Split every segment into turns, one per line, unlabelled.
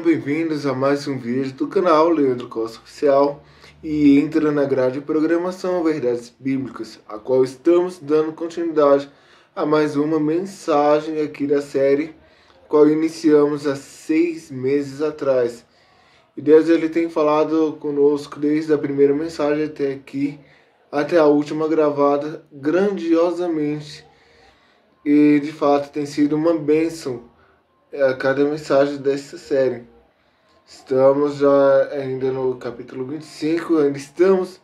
bem-vindos a mais um vídeo do canal Leandro Costa Oficial e entra na grade de programação Verdades Bíblicas, a qual estamos dando continuidade a mais uma mensagem aqui da série, qual iniciamos há 6 meses atrás. E Deus ele tem falado conosco desde a primeira mensagem até aqui, até a última gravada, grandiosamente, e de fato tem sido uma bênção a cada mensagem desta série. Estamos já ainda no capítulo 25, ainda estamos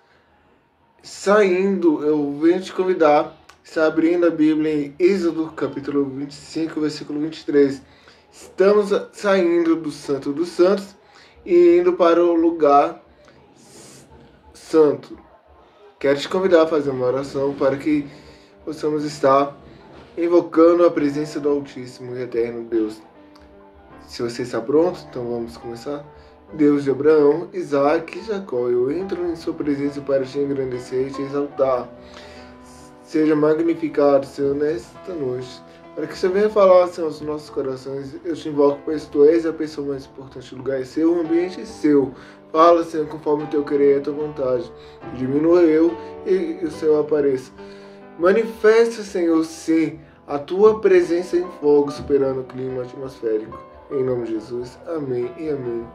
saindo. Eu venho te convidar, está abrindo a Bíblia em Êxodo, capítulo 25, versículo 23. Estamos saindo do Santo dos Santos e indo para o lugar santo. Quero te convidar a fazer uma oração para que possamos estar invocando a presença do Altíssimo e Eterno Deus. Se você está pronto, então vamos começar. Deus de Abraão, Isaac e Jacó, eu entro em sua presença para te engrandecer e te exaltar. Seja magnificado, Senhor, nesta noite, para que você venha falar, Senhor, aos nossos corações. Eu te invoco, pois tu és a pessoa mais importante. O lugar é seu, o ambiente é seu. Fala, Senhor, conforme o teu querer e a tua vontade. Diminua eu e o Senhor apareça. Manifesta, Senhor, sim, a tua presença em fogo, superando o clima atmosférico. Em nome de Jesus, amém e amém.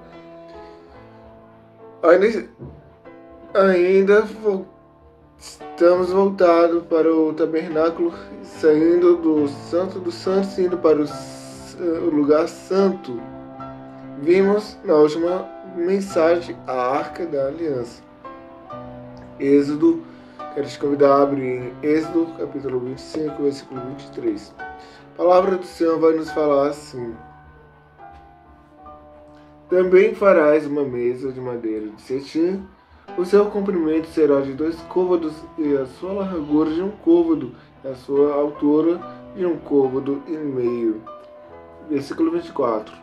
Ainda estamos voltados para o tabernáculo, saindo do Santo dos Santos, indo para o lugar santo. Vimos na última mensagem a Arca da Aliança. Êxodo, quero te convidar a abrir em Êxodo, capítulo 25, versículo 23. A palavra do Senhor vai nos falar assim: também farás uma mesa de madeira de cetim. O seu comprimento será de 2 côvados, e a sua largura de 1 côvado, e a sua altura de 1 côvado e meio. Versículo 24.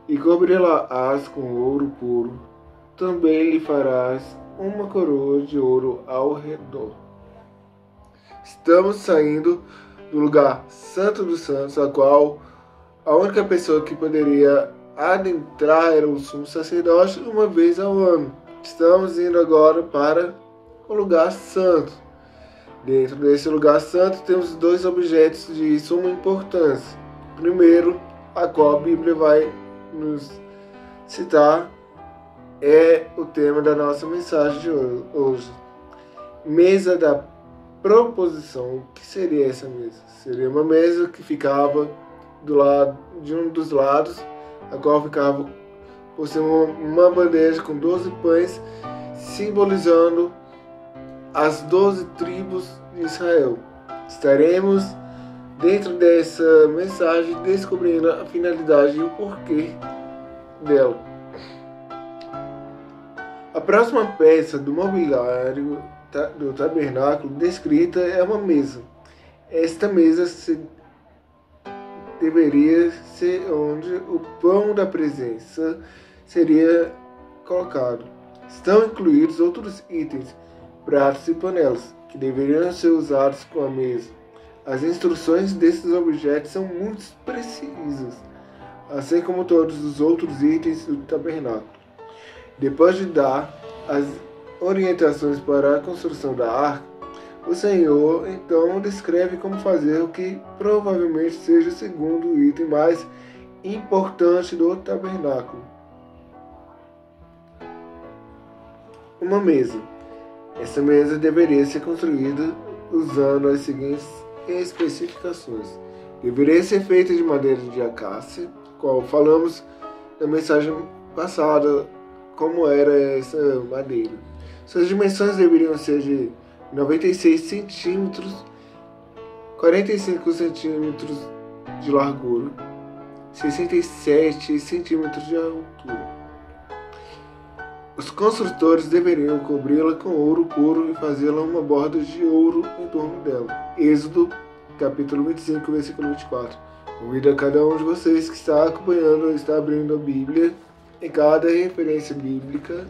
E cobri-la-ás com ouro puro. Também lhe farás uma coroa de ouro ao redor. Estamos saindo do lugar Santo dos Santos, a qual a única pessoa que poderia adentrar era o sumo sacerdote uma vez ao ano. Estamos indo agora para o lugar santo. Dentro desse lugar santo temos 2 objetos de suma importância. Primeiro, a qual a Bíblia vai nos citar, é o tema da nossa mensagem de hoje. Mesa da proposição. O que seria essa mesa? Seria uma mesa que ficava do lado de um dos lados, a qual ficava por ser uma bandeja com 12 pães, simbolizando as 12 tribos de Israel. Estaremos dentro dessa mensagem descobrindo a finalidade e o porquê dela. A próxima peça do mobiliário do tabernáculo descrita é uma mesa. Esta mesa deveria ser onde o pão da presença seria colocado. Estão incluídos outros itens, pratos e panelas, que deveriam ser usados com a mesa. As instruções desses objetos são muito precisas, assim como todos os outros itens do tabernáculo. Depois de dar as orientações para a construção da arca, o Senhor então descreve como fazer o que provavelmente seja o segundo item mais importante do tabernáculo: uma mesa. Essa mesa deveria ser construída usando as seguintes especificações. Deveria ser feita de madeira de acácia, qual falamos na mensagem passada como era essa madeira. Suas dimensões deveriam ser de 96 centímetros, 45 centímetros de largura, 67 centímetros de altura. Os construtores deveriam cobri-la com ouro puro e fazê-la uma borda de ouro em torno dela. Êxodo, capítulo 25, versículo 24. Convido a cada um de vocês que está acompanhando, está abrindo a Bíblia em cada referência bíblica,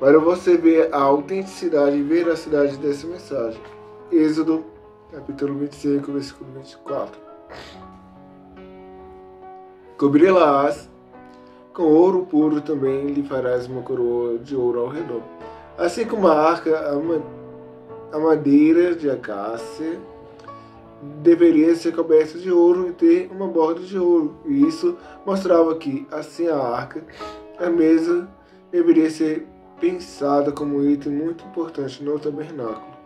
para você ver a autenticidade e veracidade dessa mensagem. Êxodo, capítulo 25, versículo 24. Cobri-la-ás com ouro puro, também lhe farás uma coroa de ouro ao redor. Assim como a arca, a madeira de acácia deveria ser coberta de ouro e ter uma borda de ouro. E isso mostrava que, assim, a arca, a mesa, deveria ser pensada como um item muito importante no tabernáculo.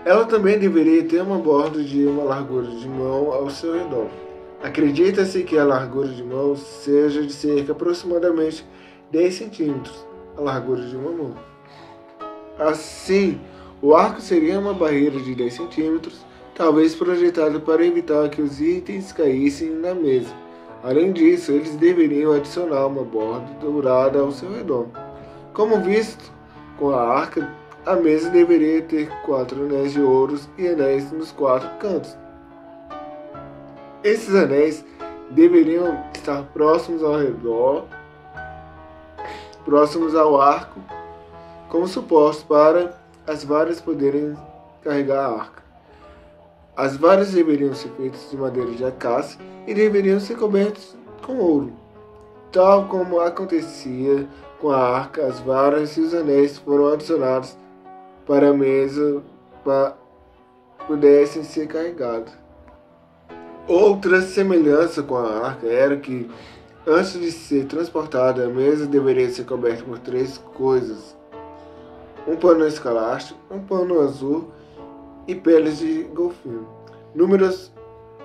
Ela também deveria ter uma borda de uma largura de mão ao seu redor. Acredita-se que a largura de mão seja de cerca aproximadamente 10 centímetros, a largura de uma mão. Assim, o arco seria uma barreira de 10 centímetros, talvez projetado para evitar que os itens caíssem na mesa. Além disso, eles deveriam adicionar uma borda dourada ao seu redor. Como visto com a arca, a mesa deveria ter 4 anéis de ouro e anéis nos 4 cantos. Esses anéis deveriam estar próximos ao redor, próximos ao arco, como suporte para as varas poderem carregar a arca. As varas deveriam ser feitas de madeira de acácia e deveriam ser cobertas com ouro. Tal como acontecia com a arca, as varas e os anéis foram adicionados para a mesa para pudessem ser carregados. Outra semelhança com a arca era que, antes de ser transportada, a mesa deveria ser coberta por 3 coisas: um pano escarlate, um pano azul e peles de golfinho. Números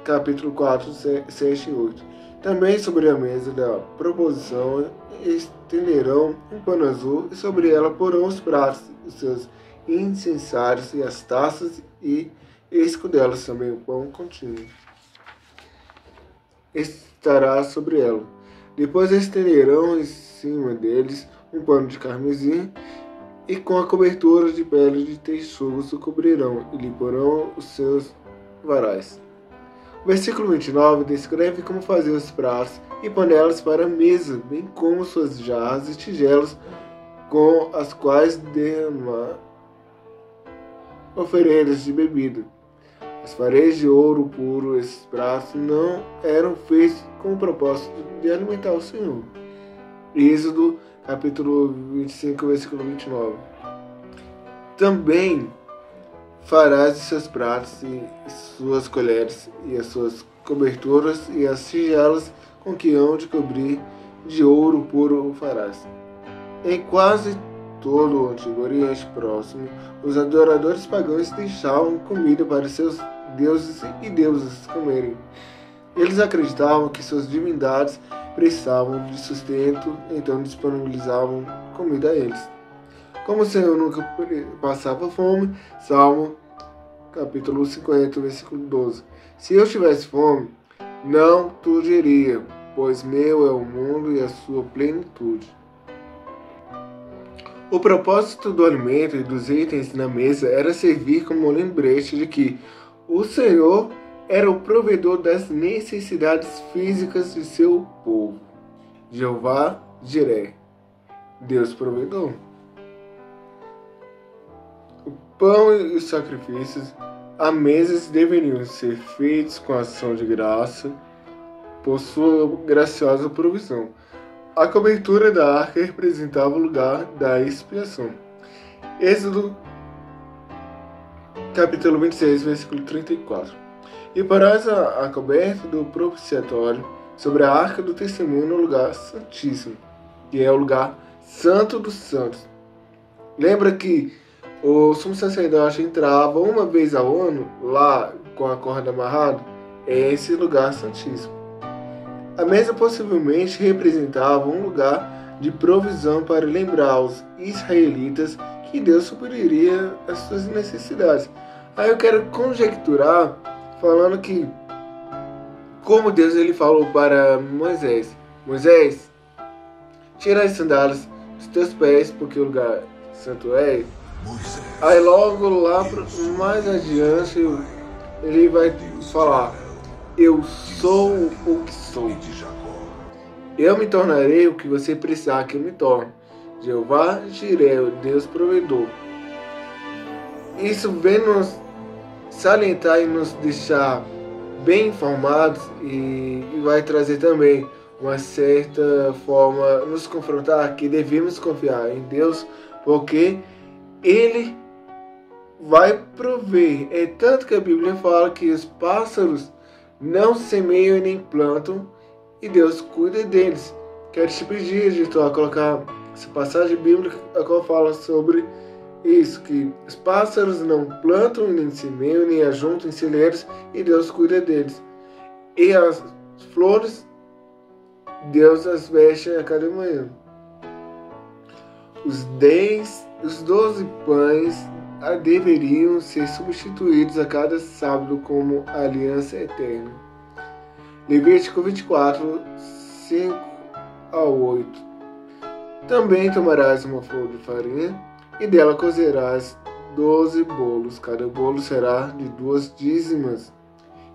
capítulo 4, 7 e 8. Também sobre a mesa da proposição estenderão um pano azul e sobre ela porão os pratos, os seus incensários e as taças e escudelas, também o pão contínuo estará sobre ela. Depois estenderão em cima deles um pano de carmesim e com a cobertura de pele de texugos o cobrirão e lhe porão os seus varais. O versículo 29 descreve como fazer os pratos e panelas para a mesa, bem como suas jarras e tigelas com as quais derramar oferendas de bebida. As paredes de ouro puro, esses pratos não eram feitos com o propósito de alimentar o Senhor. Êxodo, capítulo 25, versículo 29. Também farás os seus pratos e suas colheres e as suas coberturas e as tigelas com que hão de cobrir de ouro puro o farás. Em quase todo o Antigo Oriente Próximo, os adoradores pagãos deixavam comida para seus deuses e deusas comerem. Eles acreditavam que suas divindades precisavam de sustento, então disponibilizavam comida a eles. Como o Senhor nunca passava fome, Salmo capítulo 50, versículo 12. Se eu tivesse fome, não tu diria, pois meu é o mundo e a sua plenitude. O propósito do alimento e dos itens na mesa era servir como lembrete de que o Senhor era o provedor das necessidades físicas de seu povo. Jeová Jiré, Deus provedor. O pão e os sacrifícios à mesa deveriam ser feitos com ação de graça por sua graciosa provisão. A cobertura da arca representava o lugar da expiação. Êxodo capítulo 26, versículo 34. E porás a coberta do propiciatório sobre a arca do testemunho no lugar santíssimo, que é o lugar santo dos santos. Lembra que o sumo sacerdote entrava uma vez ao ano, lá com a corda amarrada? É esse lugar santíssimo. A mesa possivelmente representava um lugar de provisão para lembrar os israelitas que Deus supriria as suas necessidades. Aí eu quero conjecturar, falando que, como Deus ele falou para Moisés: Moisés, tira as sandálias dos teus pés, porque o lugar santo é. Aí logo lá mais adiante ele vai falar: eu sou o que sou. Eu me tornarei o que você precisar que eu me torne. Jeová Jiré, o Deus provedor. Isso vem nos salientar e nos deixar bem informados e vai trazer também uma certa forma nos confrontar que devemos confiar em Deus, porque Ele vai prover. É tanto que a Bíblia fala que os pássaros não semeiam nem plantam e Deus cuida deles. Quero te pedir, editor, a colocar essa passagem bíblica a qual fala sobre isso, que os pássaros não plantam, nem semeiam, nem ajuntam em celeiros e Deus cuida deles. E as flores, Deus as veste a cada manhã. Os 12 pães deveriam ser substituídos a cada sábado como aliança eterna. Levítico 24, 5 ao 8. Também tomarás uma flor de farinha e dela cozerás 12 bolos. Cada bolo será de 2 dízimas.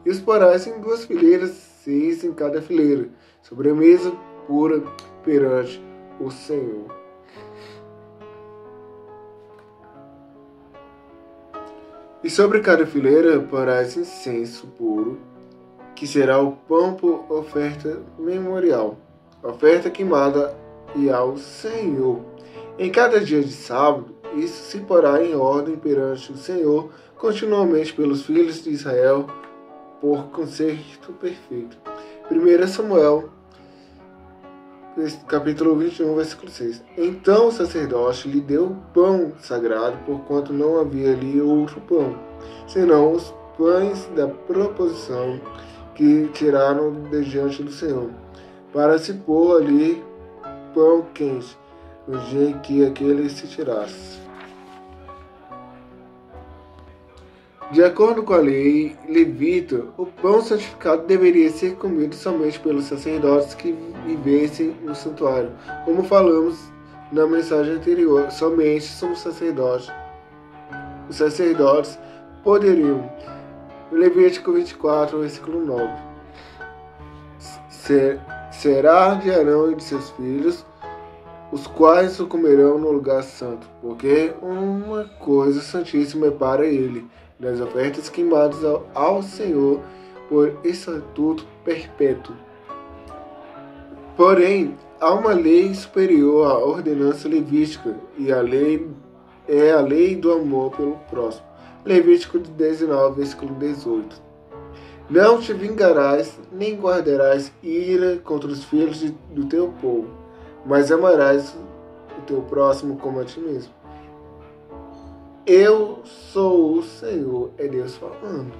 E os porás em 2 fileiras, 6 em cada fileira, sobre a mesa pura perante o Senhor. E sobre cada fileira porás incenso puro, que será o pão por oferta memorial, oferta queimada e ao Senhor. Em cada dia de sábado, isso se porá em ordem perante o Senhor, continuamente pelos filhos de Israel, por concerto perfeito. 1 Samuel, capítulo 21, versículo 6. Então o sacerdote lhe deu o pão sagrado, porquanto não havia ali outro pão, senão os pães da proposição que tiraram de diante do Senhor, para se pôr ali pão quente, no dia em que aquele se tirasse. De acordo com a lei levita, o pão santificado deveria ser comido somente pelos sacerdotes que vivessem no santuário. Como falamos na mensagem anterior, somente somos sacerdotes. Os sacerdotes poderiam. Levítico 24, versículo 9. Será de Arão e de seus filhos, os quais o comerão no lugar santo, porque uma coisa santíssima é para ele, das ofertas queimadas ao Senhor por estatuto perpétuo. Porém, há uma lei superior à ordenança levítica, e a lei é a lei do amor pelo próximo. Levítico 19, versículo 18. Não te vingarás, nem guardarás ira contra os filhos do teu povo, mas amarás o teu próximo como a ti mesmo. Eu sou o Senhor, é Deus falando.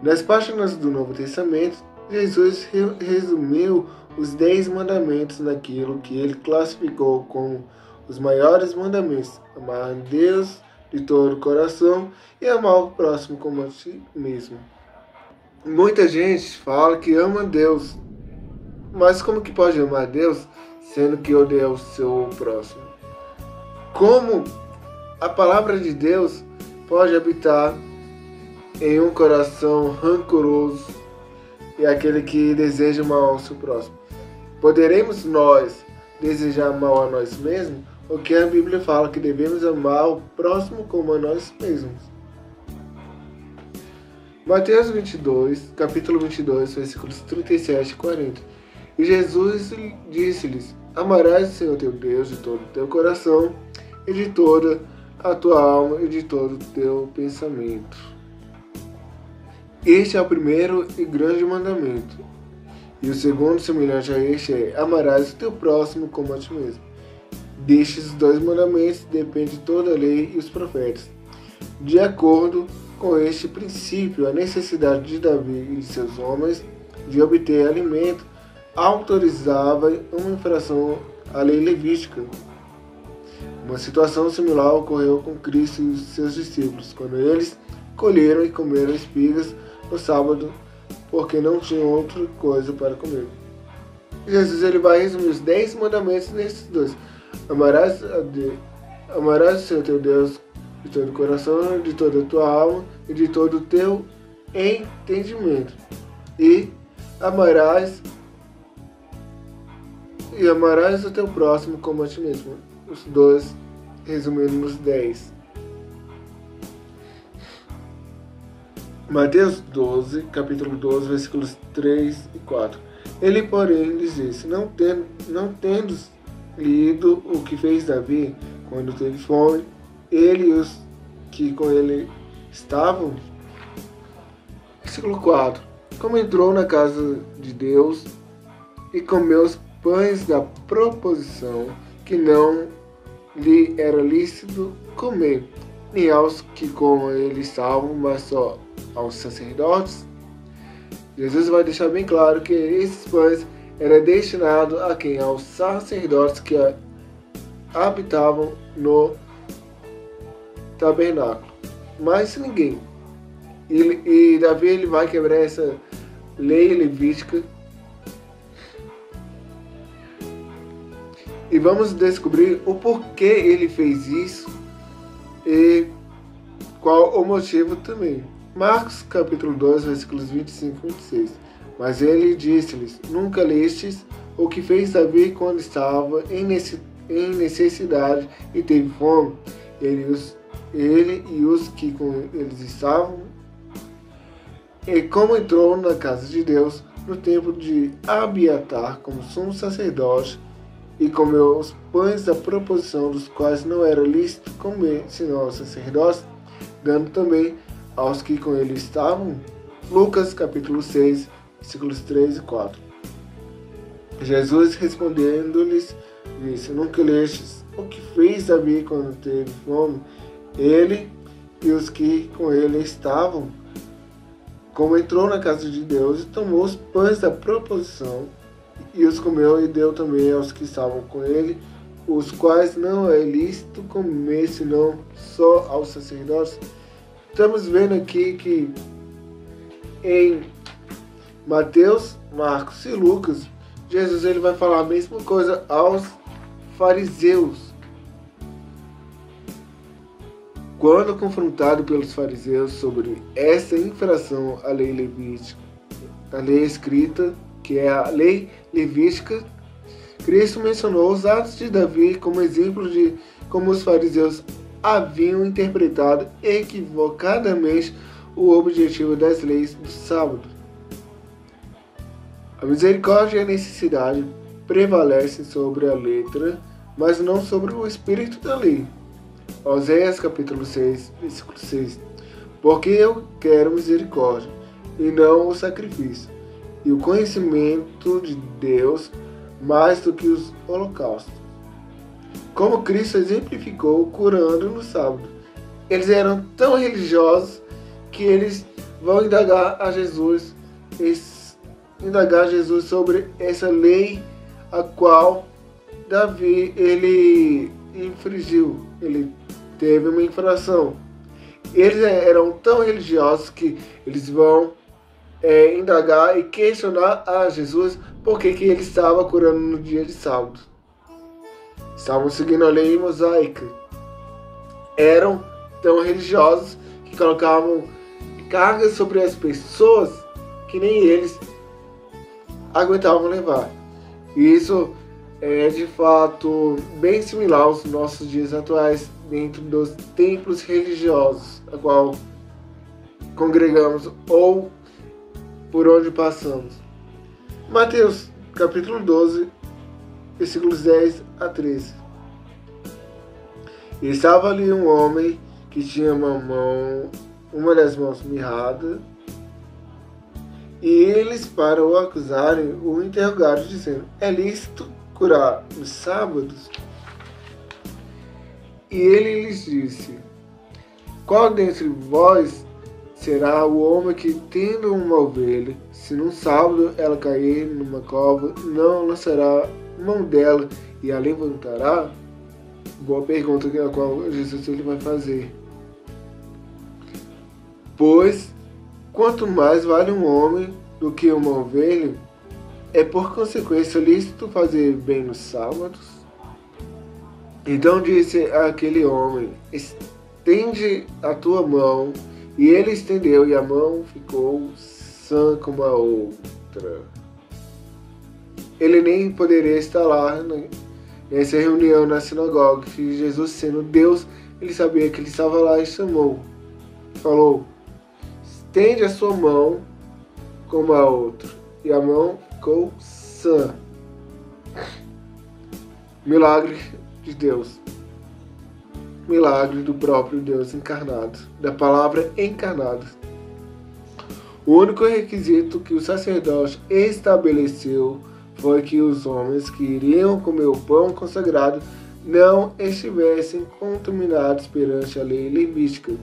Nas páginas do Novo Testamento, Jesus resumiu os 10 mandamentos naquilo que ele classificou como os maiores mandamentos: amar a Deus de todo o coração e amar o próximo como a ti mesmo. Muita gente fala que ama Deus, mas como que pode amar a Deus sendo que odeia o seu próximo? Como a palavra de Deus pode habitar em um coração rancoroso e aquele que deseja mal ao seu próximo? Poderemos nós desejar mal a nós mesmos? O que a Bíblia fala que devemos amar o próximo como a nós mesmos. Mateus 22, capítulo 22, versículos 37 e 40. E Jesus disse-lhes: amarás o Senhor teu Deus de todo o teu coração e de toda a tua alma e de todo o teu pensamento. Este é o primeiro e grande mandamento. E o segundo, semelhante a este, é: amarás o teu próximo como a ti mesmo. Destes 2 mandamentos depende toda a lei e os profetas. De acordo com este princípio, a necessidade de Davi e de seus homens de obter alimento autorizava uma infração à lei levítica. Uma situação similar ocorreu com Cristo e os seus discípulos, quando eles colheram e comeram espigas no sábado, porque não tinham outra coisa para comer. Jesus ele vai resumir os 10 mandamentos nesses 2. Amarás o Senhor teu Deus de todo o coração, de toda a tua alma e de todo o teu entendimento. E amarás o teu próximo como a ti mesmo. Os 2 resumindo nos 10. Mateus 12, capítulo 12, versículos 3 e 4. Ele, porém, lhes disse: Não tendo lido o que fez Davi quando teve fome, ele e os que com ele estavam? Versículo 4. Como entrou na casa de Deus e comeu os pães da proposição, que não lhe era lícito comer, nem aos que com ele estavam, mas só aos sacerdotes. Jesus vai deixar bem claro que esses pães eram destinados a quem? Aos sacerdotes que habitavam no tabernáculo. Mas ninguém. E Davi ele vai quebrar essa lei levítica. E vamos descobrir o porquê ele fez isso e qual o motivo também. Marcos capítulo 2, versículos 25 e 26. Mas ele disse-lhes: Nunca lestes o que fez Davi quando estava em necessidade e teve fome, ele e os que com eles estavam, e como entrou na casa de Deus no tempo de Abiatar como sumo sacerdote, e comeu os pães da proposição, dos quais não era lícito comer senão aos sacerdotes, dando também aos que com ele estavam. Lucas capítulo 6, versículos 3 e 4. Jesus respondendo-lhes disse: Nunca lestes o que fez Davi quando teve fome, ele e os que com ele estavam, como entrou na casa de Deus e tomou os pães da proposição, e os comeu e deu também aos que estavam com ele, os quais não é lícito comer senão só aos sacerdotes. Estamos vendo aqui que em Mateus, Marcos e Lucas, Jesus ele vai falar a mesma coisa aos fariseus. Quando confrontado pelos fariseus sobre essa infração à lei levítica, a lei escrita, que é a lei levítica, Cristo mencionou os atos de Davi como exemplo de como os fariseus haviam interpretado equivocadamente o objetivo das leis do sábado. A misericórdia e a necessidade prevalecem sobre a letra, mas não sobre o espírito da lei. Oséias capítulo 6, versículo 6. Porque eu quero misericórdia, e não o sacrifício, e o conhecimento de Deus mais do que os holocaustos. Como Cristo exemplificou curando no sábado. Eles eram tão religiosos que eles vão indagar Jesus sobre essa lei a qual Davi ele infringiu, ele teve uma infração. Eles eram tão religiosos que eles vão indagar e questionar a Jesus por que ele estava curando no dia de sábado. Estavam seguindo a lei mosaica. Eram tão religiosos que colocavam cargas sobre as pessoas que nem eles aguentavam levar. E isso é de fato bem similar aos nossos dias atuais dentro dos templos religiosos, a qual congregamos ou por onde passamos. Mateus capítulo 12, versículos 10 a 13. E estava ali um homem que tinha uma das mãos mirrada, e eles, para o acusarem, o interrogaram, dizendo: É lícito curar nos sábados? E ele lhes disse: Qual dentre vós será o homem que, tendo uma ovelha, se num sábado ela cair numa cova, não lançará mão dela e a levantará? Boa pergunta a qual Jesus ele vai fazer. Pois, quanto mais vale um homem do que uma ovelha, é por consequência lícito fazer bem nos sábados? Então disse aquele homem: Estende a tua mão. E ele estendeu, e a mão ficou sã como a outra. Ele nem poderia estar lá nessa reunião na sinagoga, que Jesus, sendo Deus, ele sabia que ele estava lá e chamou. Falou: estende a sua mão como a outra, e a mão ficou sã. Milagre de Deus. Milagre do próprio Deus encarnado, da palavra encarnada. O único requisito que o sacerdote estabeleceu foi que os homens que iriam comer o pão consagrado não estivessem contaminados perante a lei levítica.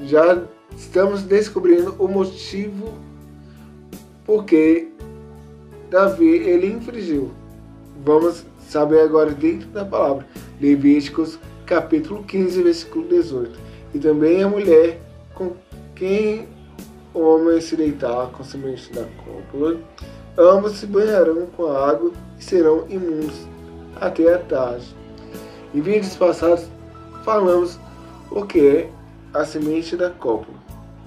Já estamos descobrindo o motivo porque Davi ele infringiu. Vamos saber agora dentro da palavra. Levíticos capítulo 15, versículo 18. E também a mulher com quem o homem se deitar com a semente da cópula, ambos se banharão com a água e serão imundos até a tarde. Em vídeos passados falamos o que é a semente da cópula,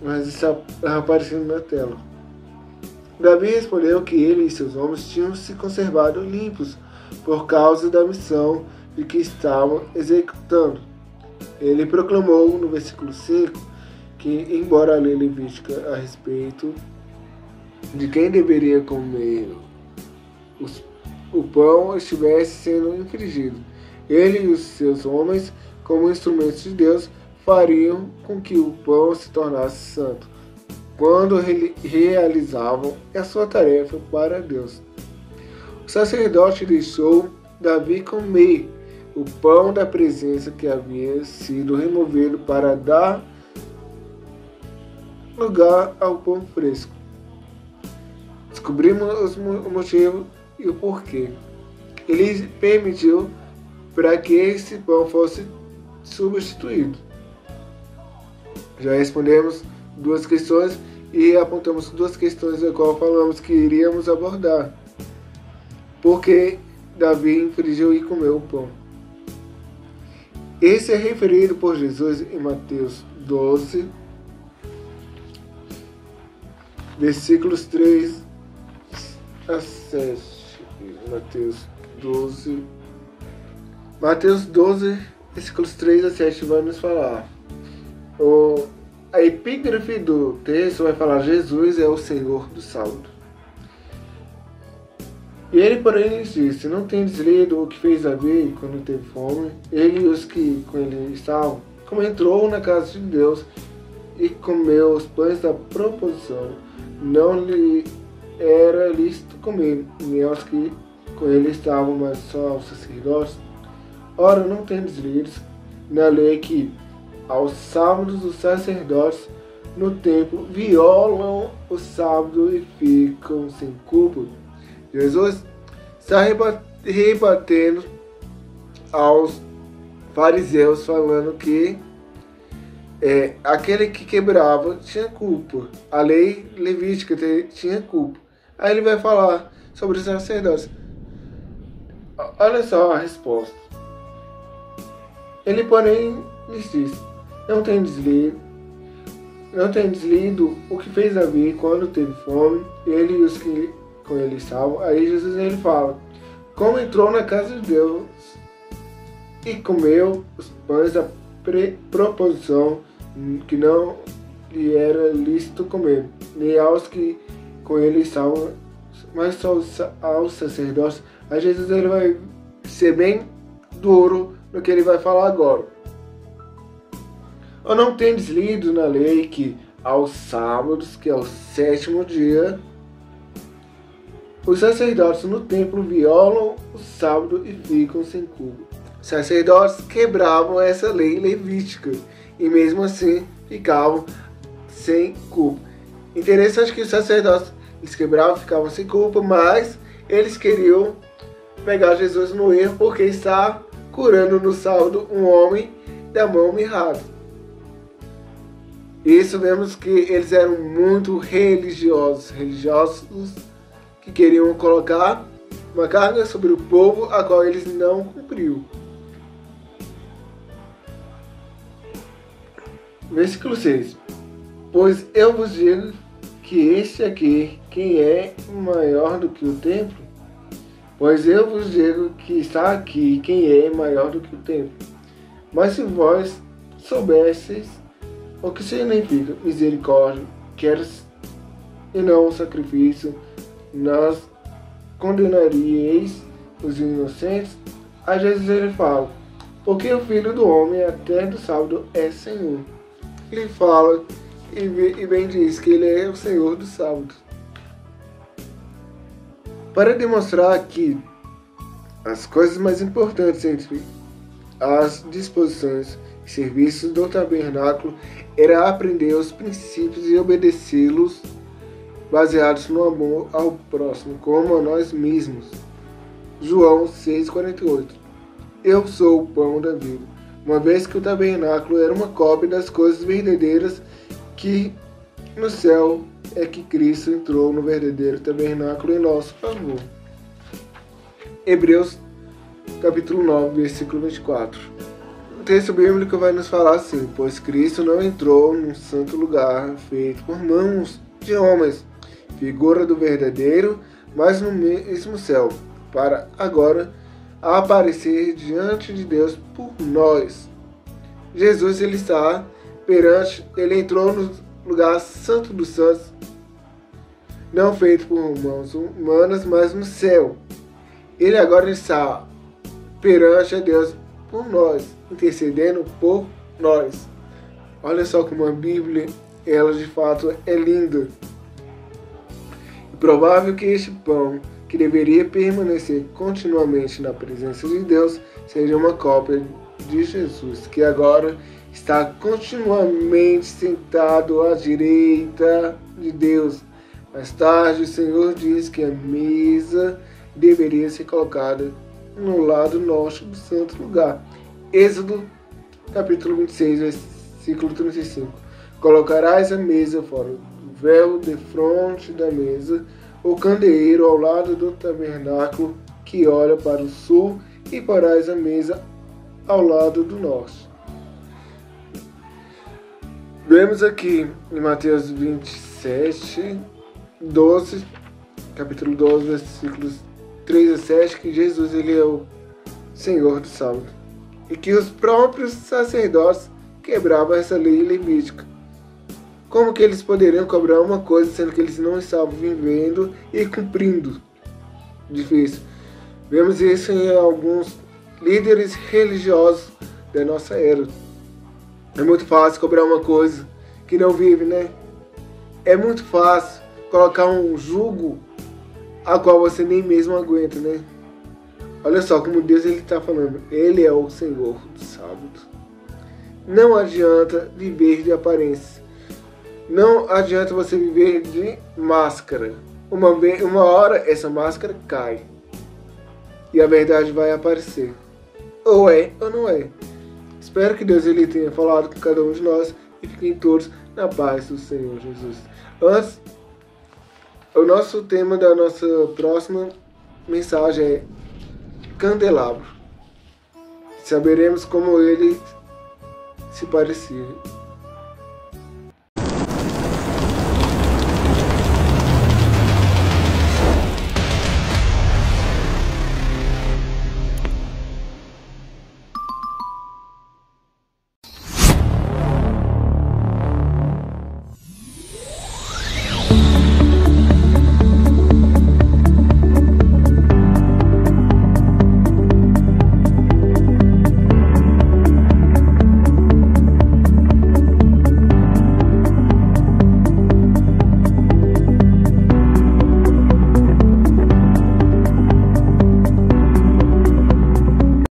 mas está aparecendo na tela. Davi respondeu que ele e seus homens tinham se conservado limpos por causa da missão de que estavam executando. Ele proclamou no versículo 5 que, embora a lei levítica a respeito de quem deveria comer o pão estivesse sendo infringido, ele e os seus homens, como instrumentos de Deus, fariam com que o pão se tornasse santo, quando realizavam a sua tarefa para Deus. O sacerdote deixou Davi comer o pão da presença que havia sido removido para dar lugar ao pão fresco. Descobrimos o motivo e o porquê. Ele permitiu para que esse pão fosse substituído. Já respondemos duas questões e apontamos duas questões da qual falamos que iríamos abordar. Por que Davi infringiu e comeu o pão? Esse é referido por Jesus em Mateus 12, versículos 3 a 7. Mateus 12, versículos 3 a 7 vai nos falar. A epígrafe do texto vai falar: Jesus é o Senhor do sábado. E ele, porém, lhes disse: não tendes lido o que fez Davi quando teve fome? Ele e os que com ele estavam, como entrou na casa de Deus e comeu os pães da proposição, não lhe era lícito comer, nem aos que com ele estavam, mas só aos sacerdotes. Ora, não tendes lido na lei que aos sábados os sacerdotes no templo violam o sábado e ficam sem culpa? Jesus está rebatendo aos fariseus, falando que aquele que quebrava tinha culpa. A lei levítica tinha culpa. Aí ele vai falar sobre os sacerdotes. Olha só a resposta. Ele, porém, lhes disse: não tendes lido o que fez Davi quando teve fome, ele e os que com ele estavam. Aí Jesus ele fala: como entrou na casa de Deus e comeu os pães da proposição, que não lhe era lícito comer, nem aos que com ele estavam, mas só aos sacerdotes. Aí Jesus ele vai ser bem duro no que ele vai falar agora. Ou não tendes lido na lei que aos sábados, que é o sétimo dia, os sacerdotes no templo violam o sábado e ficam sem culpa? Os sacerdotes quebravam essa lei levítica e mesmo assim ficavam sem culpa. Interessante que os sacerdotes eles quebravam, ficavam sem culpa, mas eles queriam pegar Jesus no erro porque está curando no sábado um homem da mão mirrada. Isso vemos que eles eram muito religiosos que queriam colocar uma carga sobre o povo a qual eles não cumpriu. Versículo 6. Pois eu vos digo que este aqui, quem é maior do que o templo? Pois eu vos digo que está aqui quem é maior do que o templo. Mas se vós soubesseis O que significa misericórdia, queres e não sacrifício, nós condenaríeis os inocentes? A Jesus ele fala, porque o Filho do Homem até do sábado é Senhor. Ele fala e bem diz que ele é o Senhor do sábado. Para demonstrar que as coisas mais importantes entre as disposições e serviços do tabernáculo era aprender os princípios e obedecê-los baseados no amor ao próximo, como a nós mesmos. João 6,48. Eu sou o pão da vida. Uma vez que o tabernáculo era uma cópia das coisas verdadeiras que no céu, é que Cristo entrou no verdadeiro tabernáculo em nosso favor. Hebreus capítulo 9, versículo 24. O texto bíblico vai nos falar assim, pois Cristo não entrou num santo lugar feito por mãos de homens, figura do verdadeiro, mas no mesmo céu, para agora aparecer diante de Deus por nós. Jesus ele entrou no lugar santo dos santos, não feito por mãos humanas, mas no céu. Ele agora está perante a Deus por nós, intercedendo por nós. Olha só como a Bíblia, ela de fato é linda. É provável que este pão, que deveria permanecer continuamente na presença de Deus, seja uma cópia de Jesus, que agora está continuamente sentado à direita de Deus. Mais tarde, o Senhor diz que a mesa deveria ser colocada no lado norte do santo lugar. Êxodo, capítulo 26, versículo 35. Colocarás a mesa fora do véu, defronte da mesa, o candeeiro ao lado do tabernáculo que olha para o sul, e porás a mesa ao lado do norte. Vemos aqui em Mateus 27, 12, capítulo 12, versículos 3 a 7, que Jesus ele é o Senhor do sábado. E que os próprios sacerdotes quebravam essa lei levítica. Como que eles poderiam cobrar uma coisa, sendo que eles não estavam vivendo e cumprindo? Difícil. Vemos isso em alguns líderes religiosos da nossa era. É muito fácil cobrar uma coisa que não vive, né? É muito fácil colocar um jugo a qual você nem mesmo aguenta, né? Olha só como Deus ele está falando. Ele é o Senhor do sábado. Não adianta viver de aparência. Não adianta você viver de máscara. Uma hora essa máscara cai. E a verdade vai aparecer. Ou é ou não é. Espero que Deus ele tenha falado com cada um de nós e fiquem todos na paz do Senhor Jesus. Antes, o nosso tema da nossa próxima mensagem é candelabro. Saberemos como ele se parecia.